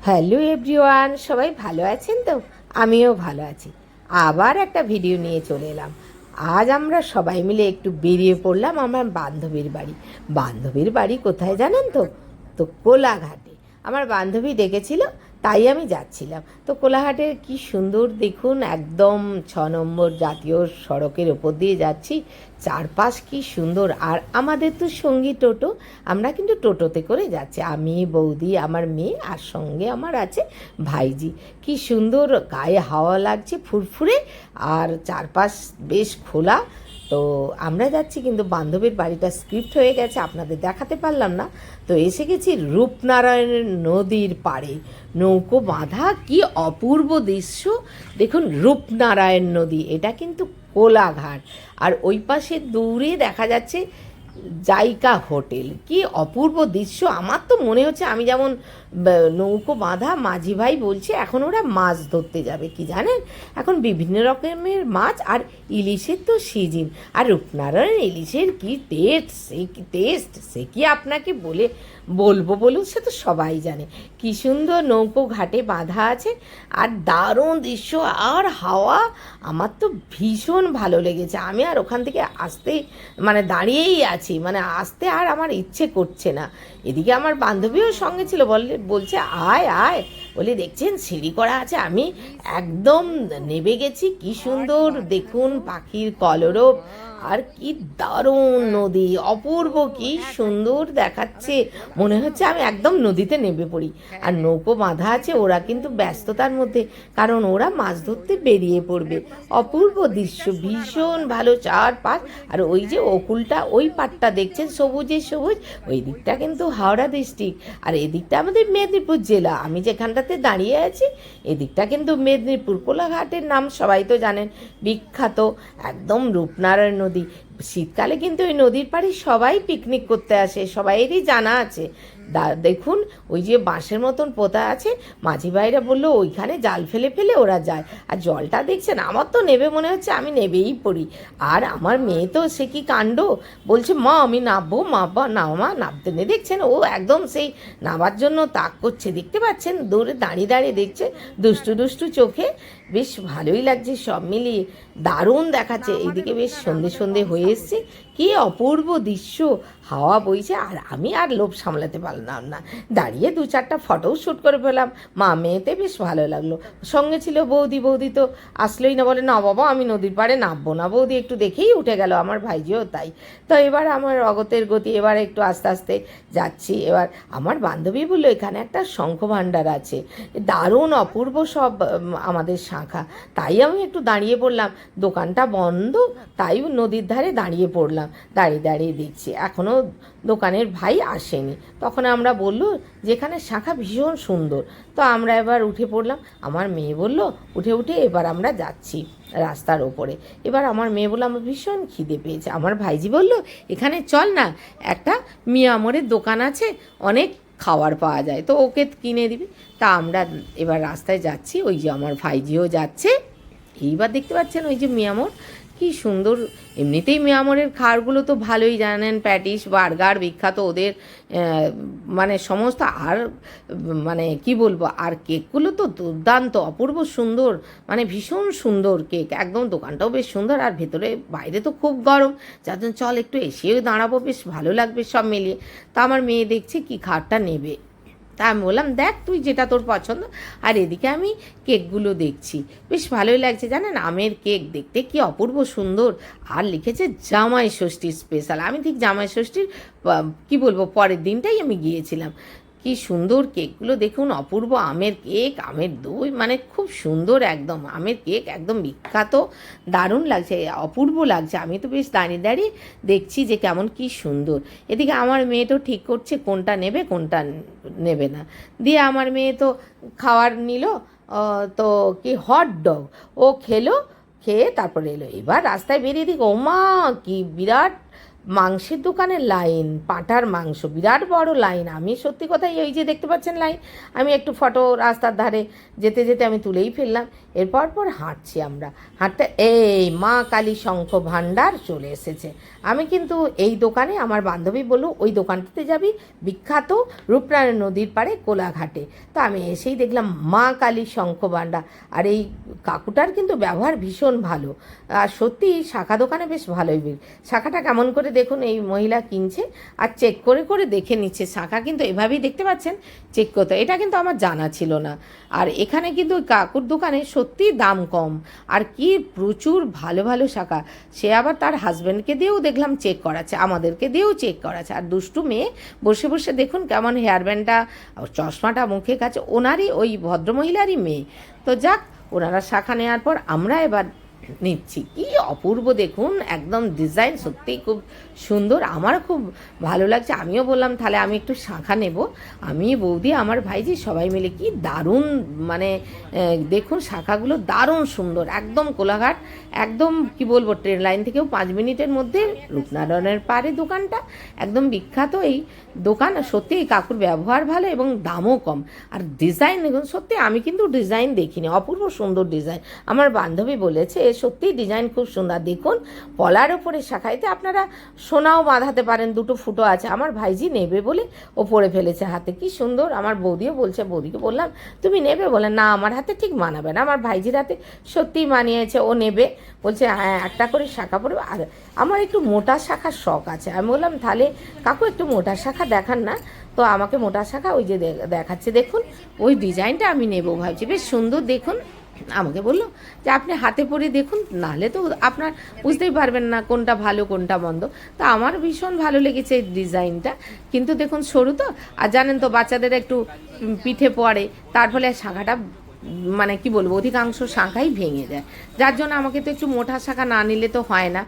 Hello everyone, সবাই ভালো আছেন তো? আমিও ভালো আছি। আবার একটা ভিডিও নিয়ে চলে এলাম। আজ আমরা সবাই মিলে একটু বেরিয়ে পড়লাম আমার বান্ধবীর বাড়ি। বান্ধবীর বাড়ি কোথায় জানেন তো? তো কোলাঘাটে। আমার বান্ধবী ডেকেছিল, তাই আমি যাচ্ছিলাম। তো কোলাঘাটের কি সুন্দর দেখুন, একদম 6 নম্বর জাতীয় সড়কের ওপর দিয়ে যাচ্ছি। চারপাশ কি সুন্দর। আর আমাদের তো সঙ্গী টোটো, আমরা কিন্তু টোটোতে করে যাচ্ছি, আমি, বৌদি, আমার মেয়ে, আর সঙ্গে আমার আছে ভাইজি। কি সুন্দর গায়ে হাওয়া লাগছে ফুরফুরে, আর চারপাশ বেশ খোলা। তো আমরা যাচ্ছি, কিন্তু বান্ধবীর বাড়িটা স্ক্রিপ্ট হয়ে গেছে, আপনাদের দেখাতে পারলাম না। তো এসে গেছি রূপনারায়ণের নদীর পাড়ে, নৌকো বাঁধা, কি অপূর্ব দৃশ্য। দেখুন রূপনারায়ণ নদী, এটা কিন্তু কোলাঘাট। আর ওই পাশে দূরে দেখা যাচ্ছে জাইকা হোটেল। কি অপূর্ব দৃশ্য। আমার তো মনে হচ্ছে আমি যেমন নৌকো বাঁধা, মাঝি ভাই বলছে এখন ওরা মাছ ধরতে যাবে, কি জানেন এখন বিভিন্ন রকমের মাছ, আর ইলিশের তো সিজন। আর রূপনারায়ণ ইলিশের কি টেস্ট, সে কি আপনাকে বলবো বলুন, সে তো সবাই জানে। কি সুন্দর নৌকো ঘাটে বাঁধা আছে, আর দারুণ দৃশ্য, আর হাওয়া। আমার তো ভীষণ ভালো লেগেছে। আমি আর ওখান থেকে আসতে দাঁড়িয়েই আছি, আসতে আর আমার ইচ্ছে করছে না। এদিকে আমার বান্ধবীও সঙ্গে ছিল, বলছে আয় আয়, বলে দেখছেন সিঁড়ি করা আছে। আমি একদম নেবে গেছি। কি সুন্দর দেখুন পাখির কলরব, আর কি দারুণ নদী, অপূর্ব, কি সুন্দর দেখাচ্ছে। মনে হচ্ছে আমি একদম নদীতে নেমে পড়ি। আর নৌকো বাঁধা আছে, ওরা কিন্তু ব্যস্ততার মধ্যে, কারণ ওরা মাছ ধরতে বেরিয়ে পড়বে। অপূর্ব দৃশ্য, ভীষণ ভালো চারপাশ। আর ওই যে ওকুলটা, ওই পাটটা দেখছেন সবুজে সবুজ, ওই দিকটা কিন্তু হাওড়া ডিস্ট্রিক্ট, আর এদিকটা আমাদের মেদিনীপুর জেলা। আমি যেখানটাতে দাঁড়িয়ে আছি এদিকটা কিন্তু মেদিনীপুর। কোলাঘাটের নাম সবাই তো জানেন, বিখ্যাত একদম রূপনারায়ণ নদী। শীতকালে কিন্তু ওই নদীর পাড়ে সবাই পিকনিক করতে আসে, সবাইয়েরই জানা আছে। দেখুন ওই যে বাঁশের মতন পোতা আছে, মাঝি ভাইরা বললো ওইখানে জাল ফেলে ফেলে ওরা যায়। আর জলটা দেখছেন, আমার তো নেবে মনে হচ্ছে আমি নেবেই পড়ি। আর আমার মেয়ে তো সে কি কাণ্ড, বলছে মা আমি নামবো, মা বা না মা নামতে নেই। দেখছেন ও একদম সেই নামার জন্য তাক করছে, দেখতে পাচ্ছেন দূরে দাঁড়িয়ে দাঁড়িয়ে দেখছে দুষ্টু দুষ্টু চোখে। বেশ ভালোই লাগছে সব মিলিয়ে, দারুণ দেখাচ্ছে। এইদিকে বেশ সন্ধে সন্ধে হয়ে এসছে, কি অপূর্ব দৃশ্য, হাওয়া বইছে। আর আমি আর লোভ সামলাতে পারলাম না, দাঁড়িয়ে 2-4টা ফটোও শ্যুট করে ফেলাম। মা মেয়েতে বেশ ভালো লাগলো। সঙ্গে ছিল বৌদি, বৌদি তো আসলোই না, বলে না বাবা আমি নদীর পাড়ে নামবো না। বৌদি একটু দেখেই উঠে গেল, আমার ভাইজিও তাই। তো এবার আমার অগতের গতি, এবার একটু আস্তে আস্তে যাচ্ছি। এবার আমার বান্ধবী বললো এখানে একটা শঙ্খ ভাণ্ডার আছে, দারুণ অপূর্ব সব আমাদের শাখা। তাই আমি একটু দাঁড়িয়ে পড়লাম, দোকানটা বন্ধ, তাই নদীর ধারে দাঁড়িয়ে পড়লাম। দাঁড়িয়ে দাঁড়িয়ে দেখছি এখনও দোকানের ভাই আসেনি। তখন আমরা বললো যেখানে শাখা ভীষণ সুন্দর। তো আমরা এবার উঠে পড়লাম। আমার মেয়ে বলল উঠে উঠে এবার আমরা যাচ্ছি রাস্তার ওপরে। এবার আমার মেয়ে বললো আমার ভীষণ খিদে পেয়েছে। আমার ভাইজি বলল এখানে চল না, একটা মিয়ামরের দোকান আছে, অনেক খাবার পাওয়া যায়, তো ওকে কিনে দিবি। তা আমরা এবার রাস্তায় যাচ্ছি, ওই যে আমার ভাইজিও যাচ্ছে। এইবার দেখতে পাচ্ছেন ওই যে মিয়ামর, কি সুন্দর। এমনিতেই মিয়ামরের খাবারগুলো তো ভালোই জানেন, প্যাটিস বার্গার বিখ্যাত ওদের, সমস্ত। আর কি বলবো, আর কেকগুলো তো দুর্দান্ত, অপূর্ব সুন্দর, ভীষণ সুন্দর কেক একদম। দোকানটাও বেশ সুন্দর, আর ভেতরে বাইরে তো খুব গরম, যার জন্য চল একটু এসেও দাঁড়াবো, বেশ ভালো লাগবে সব মিলিয়ে। তা আমার মেয়ে দেখছে কি খাবারটা নেবে, তা আমি বললাম দেখ তুই যেটা তোর পছন্দ। আর এদিকে আমি কেকগুলো দেখছি, বেশ ভালোই লাগছে জানেন, আমের কেক দেখতে কি অপূর্ব সুন্দর। আর লিখেছে জামাই ষষ্ঠীর স্পেশাল। আমি ঠিক জামাই ষষ্ঠীর কি বলবো পরের দিনটাই আমি গিয়েছিলাম। কি সুন্দর কেকগুলো দেখুন, অপূর্ব আমের কেক, আমের দই, খুব সুন্দর একদম আমের কেক, একদম বিখ্যাত, দারুণ লাগছে, অপূর্ব লাগছে। আমি তো বেশ দাঁড়িয়ে দাঁড়িয়ে দেখছি যে কেমন কি সুন্দর। এদিকে আমার মেয়ে তো ঠিক করছে কোনটা নেবে কোনটা নেবে না। দিয়ে আমার মেয়ে তো খাওয়ার নিল, তো কি হট ডগ ও খেলো, খেয়ে তারপরে এলো। এবার রাস্তায় বেরিয়ে দিক, ও মা কি বিরাট মাংসের দোকানের লাইন, পাঁঠার মাংস, বিরাট বড় লাইন। আমি সত্যি কথাই এই যে দেখতে পাচ্ছেন লাইন, আমি একটু ফটো রাস্তার ধারে যেতে যেতে আমি তুলেই ফেললাম। এরপর হাঁটছি আমরা, হাঁটতে এই মা কালী শঙ্খ ভাণ্ডার চলে এসেছে। আমি কিন্তু এই দোকানে, আমার বান্ধবী বলল ওই দোকানটাতে যাবি, বিখ্যাত রূপনারায়ণ নদীর পাড়ে কোলাঘাটে। তো আমি এসেই দেখলাম মা কালী শঙ্খ ভাণ্ডার। আর এই কাকুটার কিন্তু ব্যবহার ভীষণ ভালো, আর সত্যি শাখা দোকানে বেশ ভালোই ভিড়। শাখাটা কেমন করে দেখুন, এই মহিলা কিনছে আর চেক করে করে দেখে নিচ্ছে। শাখা কিন্তু এভাবেই দেখতে পাচ্ছেন চেক করতে, এটা কিন্তু আমার জানা ছিল না। আর এখানে কিন্তু ওই কাকুর দোকানে সত্যিই দাম কম, আর কি প্রচুর ভালো ভালো শাখা। সে আবার তার হাজব্যান্ডকে দিয়েও দেখলাম চেক করাচ্ছে, আমাদেরকে দিয়েও চেক করাচ্ছে। আর দুষ্টু মেয়ে বসে বসে দেখুন কেমন হেয়ার ব্যান্ডটা, চশমাটা মুখে কাছে, ওনারই ওই ভদ্রমহিলারই মেয়ে। তো যাক, ওনারা শাখা নেওয়ার পর আমরা এবার নিচ্ছি। কি অপূর্ব দেখুন, একদম ডিজাইন সত্যিই খুব সুন্দর, আমার খুব ভালো লাগছে। আমিও বললাম তাহলে আমি একটু শাখা নেব। আমি, বৌদি, আমার ভাইজি সবাই মিলে কি দারুণ, মানে দেখুন শাখাগুলো দারুণ সুন্দর, একদম কোলাঘাট, একদম কি বলবো, ট্রেন লাইন থেকেও 5 মিনিটের মধ্যে রূপনারায়ণের পাড়ে দোকানটা, একদম বিখ্যাত এই দোকান। সত্যি এই কাকুর ব্যবহার ভালো এবং দামও কম। আর ডিজাইন দেখুন, সত্যি আমি কিন্তু ডিজাইন দেখিনি, অপূর্ব সুন্দর ডিজাইন। আমার বান্ধবী বলেছে সত্যিই ডিজাইন খুব সুন্দর। দেখুন পলার ওপরে শাখাইতে আপনারা সোনাও বাঁধাতে পারেন, 2টো ফুটো আছে। আমার ভাইজি নেবে বলে ও পরে ফেলেছে হাতে, কি সুন্দর। আমার বৌদিও বলছে, বৌদিকে বললাম তুমি নেবে, বলে না আমার হাতে ঠিক মানাবে না। আমার ভাইজির হাতে সত্যিই মানিয়েছে, ও নেবে। বলছে হ্যাঁ একটা করে শাখা পড়বে। আর আমার একটু মোটা শাখার শখ আছে। আমি বললাম তাহলে কাকু একটু মোটা শাখা দেখান না। তো আমাকে মোটা শাখা ওই যে দেখাচ্ছে, দেখুন ওই ডিজাইনটা আমি নেবো ভাবছি, বেশ সুন্দর। দেখুন আমাকে বললো যে আপনি হাতে পরে দেখুন, নাহলে তো আপনার বুঝতেই পারবেন না কোনটা ভালো কোনটা মন্দ। তো আমার ভীষণ ভালো লেগেছে এই ডিজাইনটা, কিন্তু দেখুন সরু তো, আর জানেন তো বাচ্চাদের একটু পিঠে পড়ে, তার ফলে শাখাটা মানে কি বলবো, অধিকাংশ শাখাই ভেঙে যায়। যার জন্য আমাকে তো একটু মোটা শাখা না নিলে তো হয় না,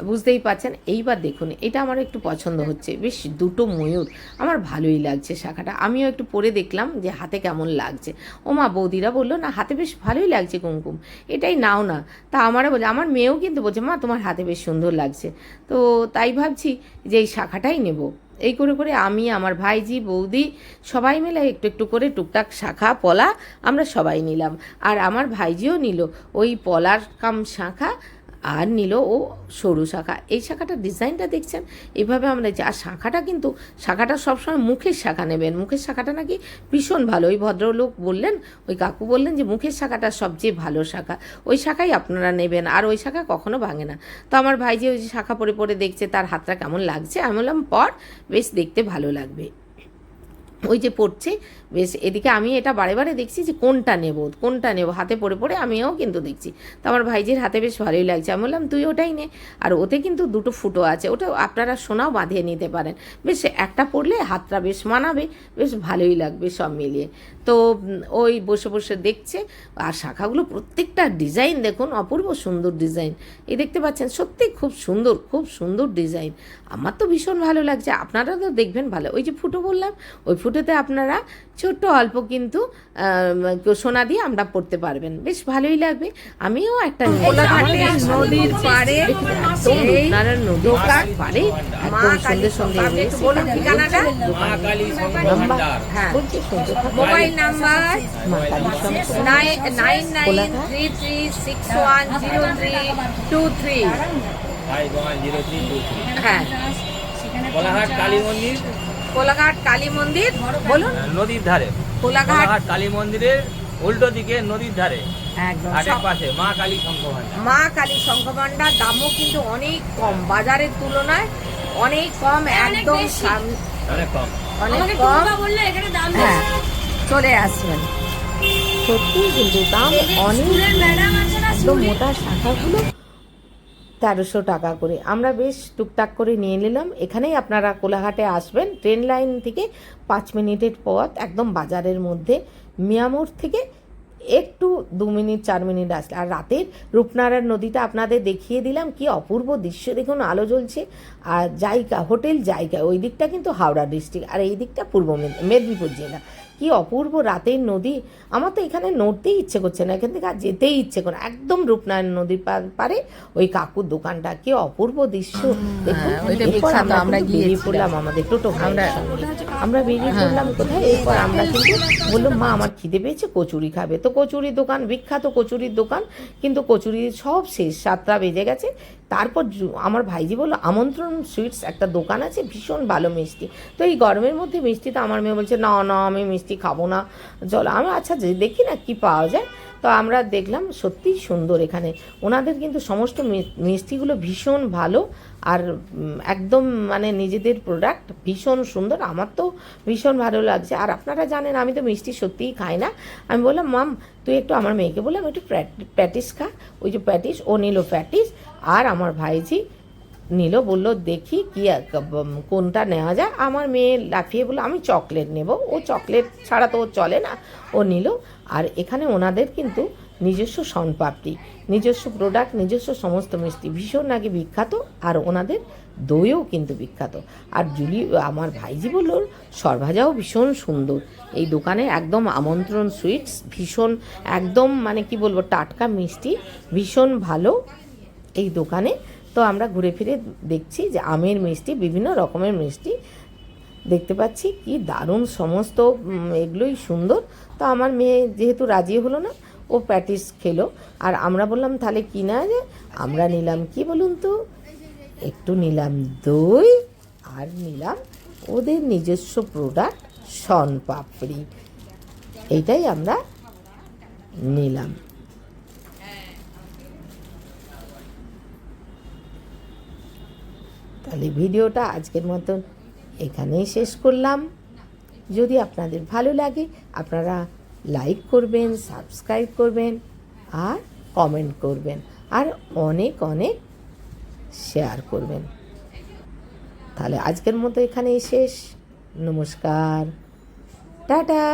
বুঝতেই পারছেন। এইবার দেখুন এটা আমার একটু পছন্দ হচ্ছে, বেশ 2টো ময়ূর, আমার ভালোই লাগছে শাখাটা। আমিও একটু পরে দেখলাম যে হাতে কেমন লাগছে। ও মা, বৌদিরা বললো না হাতে বেশ ভালোই লাগছে কুমকুম, এটাই নাও না। তা আমারও বলছে, আমার মেয়েও কিন্তু বলছে মা তোমার হাতে বেশ সুন্দর লাগছে। তো তাই ভাবছি যে এই শাখাটাই নেব। এই করে করে আমি, আমার ভাইজি, বৌদি সবাই মিলে একটু একটু করে টুকটাক শাখা পলা আমরা সবাই নিলাম। আর আমার ভাইজিও নিল ওই পলার কাম শাখা, আর নিল ও সরু শাখা। এই শাখাটার ডিজাইনটা দেখছেন, এভাবে আমরা আর শাখাটা কিন্তু, শাখাটা সবসময় মুখের শাখা নেবেন, মুখের শাখাটা নাকি ভীষণ ভালো। ওই ভদ্রলোক বললেন, ওই কাকু বললেন যে মুখের শাখাটা সবচেয়ে ভালো শাখা, ওই শাখাই আপনারা নেবেন, আর ওই শাখা কখনো ভাঙে না। তো আমার ভাই যে ওই যে শাখা পরে পরে দেখছে তার হাতটা কেমন লাগছে, আমি বললাম পর, বেশ দেখতে ভালো লাগবে। ওই যে পড়ছে বেশ, এদিকে আমি এটা বারে বারে দেখছি যে কোনটা নেব কোনটা নেব, হাতে পড়ে পড়ে আমিও কিন্তু দেখছি। তো আমার ভাইজির হাতে বেশ ভালোই লাগছে, আমি বললাম তুই ওটাই নে। আর ওতে কিন্তু 2টো ফুটো আছে, ওটা আপনারা সোনাও বাঁধিয়ে নিতে পারেন। বেশ একটা পড়লে হাতটা বেশ মানাবে, বেশ ভালোই লাগবে সব মিলিয়ে। তো ওই বসে বসে দেখছে। আর শাখাগুলো প্রত্যেকটা ডিজাইন দেখুন, অপূর্ব সুন্দর ডিজাইন। এই দেখতে পাচ্ছেন, সত্যি খুব সুন্দর, খুব সুন্দর ডিজাইন। আমার তো ভীষণ ভালো লাগছে, আপনারা তো দেখবেন ভালো। ওই যে ফুটো বললাম, ওই ফুটোতে আপনারা ছোট্ট অল্প কিন্তু সোনা দিয়ে আমরা পড়তে পারবেন, বেশ ভালোই লাগবে। আমিও একটা নদীর পাড়ে, নদীর পাড়ে একদম সন্ধ্যে সন্ধ্যে ঠিকানাটা মোবাইল নাম্বার 9933610323। হ্যাঁ, কোলাঘাট কালী মন্দির, কোলাঘাট কালী মন্দির বলুন, নদীর ধারে, কোলাঘাট কালী মন্দিরের উল্টো দিকে নদীর ধারে, একদম ঘাটের পাশে মা কালী শঙ্খ ভাণ্ডার। মা কালী শঙ্খ ভাণ্ডার। দামও কিন্তু অনেক কম, বাজারের তুলনায় অনেক কম, একদম অনেক কম, অনেক কম। হ্যাঁ, চলে আসবেন। সত্যি কিন্তু দাম অনেক, একদম মোটা শাখাগুলো 1300 টাকা করে। আমরা বেশ টুকটাক করে নিয়ে নিলাম। এখানেই আপনারা কোলাঘাটে আসবেন, ট্রেন লাইন থেকে 5 মিনিটের পথ, একদম বাজারের মধ্যে। মিয়ামোড় থেকে একটু 2 মিনিট 4 মিনিট আসলে। আর রাতের রূপনারায়ণ নদীটা আপনাদের দেখিয়ে দিলাম, কি অপূর্ব দৃশ্য দেখুন, আলো জ্বলছে। আর জায়গা, হোটেল জায়গা, ওই দিকটা কিন্তু হাওড়া ডিস্ট্রিক্ট, আর এই দিকটা পূর্ব মেদিনীপুর জেলা। কি অপূর্ব রাতের নদী। আমার তো এখানে নড়তেই ইচ্ছে করছে না, এখান থেকে আর যেতেই ইচ্ছে করে। একদম রূপনারায়ণ নদীর পারে ওই কাকুর দোকানটা, কি অপূর্ব দৃশ্য দেখুন। ওইটা এরপর বিখ্যাত, আমরা আমরা কিন্তু বেরিয়ে গিয়েছিলাম। পড়লাম আমাদের টোটো ভাইয়ের সঙ্গে। আমরা বেরিয়ে পড়লাম কোথায়, এরপর আমরা কিন্তু বললাম মা আমার খিদে পেয়েছে, কচুরি খাবে। তো কচুরির দোকান, বিখ্যাত কচুরির দোকান, কিন্তু কচুরি সব শেষ, 7টা বেজে গেছে। তারপর আমার ভাইজি বললো আমন্ত্রণ সুইটস একটা দোকান আছে, ভীষণ ভালো মিষ্টি। তো এই গরমের মধ্যে মিষ্টি, তো আমার মেয়ে বলছে না না আমি মিষ্টি খাবো না, চলো। আমি আচ্ছা দেখি না কি পাওয়া যায়। তো আমরা দেখলাম সত্যিই সুন্দর এখানে। ওনাদের কিন্তু সমস্ত মিষ্টিগুলো ভীষণ ভালো, আর একদম মানে নিজেদের প্রোডাক্ট, ভীষণ সুন্দর। আমার তো ভীষণ ভালো লাগছে। আর আপনারা জানেন আমি তো মিষ্টি সত্যিই খাই না। আমি বললাম মাম তুই একটু, আমার মেয়েকে বললাম একটু প্যাটিস খা। ওই যে প্যাটিস, ও নিল প্যাটিস, আর আমার ভাইজি নিল, বললো দেখি কি কোনটা নেওয়া যায়। আমার মেয়ে লাফিয়ে বললো আমি চকলেট নেব। ও চকলেট ছাড়া তো ও চলে না, ও নিল। আর এখানে ওনাদের কিন্তু নিজস্ব শনপাপড়ি, নিজস্ব প্রোডাক্ট, নিজস্ব সমস্ত মিষ্টি ভীষণ নাকি বিখ্যাত। আর ওনাদের দইও কিন্তু বিখ্যাত। আর আমার ভাইজি বলল সরভাজাও ভীষণ সুন্দর এই দোকানে, একদম আমন্ত্রণ সুইটস, ভীষণ একদম মানে কি বলবো টাটকা মিষ্টি, ভীষণ ভালো এই দোকানে। তো আমরা ঘুরে ফিরে দেখছি যে আমের মিষ্টি, বিভিন্ন রকমের মিষ্টি দেখতে পাচ্ছি, কি দারুণ সমস্ত এগুলোই সুন্দর। তো আমার মেয়ে যেহেতু রাজি হলো না, ও প্যাটিস খেলো। আর আমরা বললাম তাহলে কি না যে, আমরা নিলাম কি বলুন তো, একটু নিলাম দই, আর নিলাম ওদের নিজস্ব প্রোডাক্ট শনপাপড়ি, এইটাই আমরা নিলাম। তাহলে ভিডিওটা আজকের মতন এখানেই শেষ করলাম। যদি আপনাদের ভালো লাগে আপনারা লাইক করবেন, সাবস্ক্রাইব করবেন, আর কমেন্ট করবেন, আর অনেক অনেক শেয়ার করবেন। তাহলে আজকের মতো এখানেই শেষ। নমস্কার, টাটা।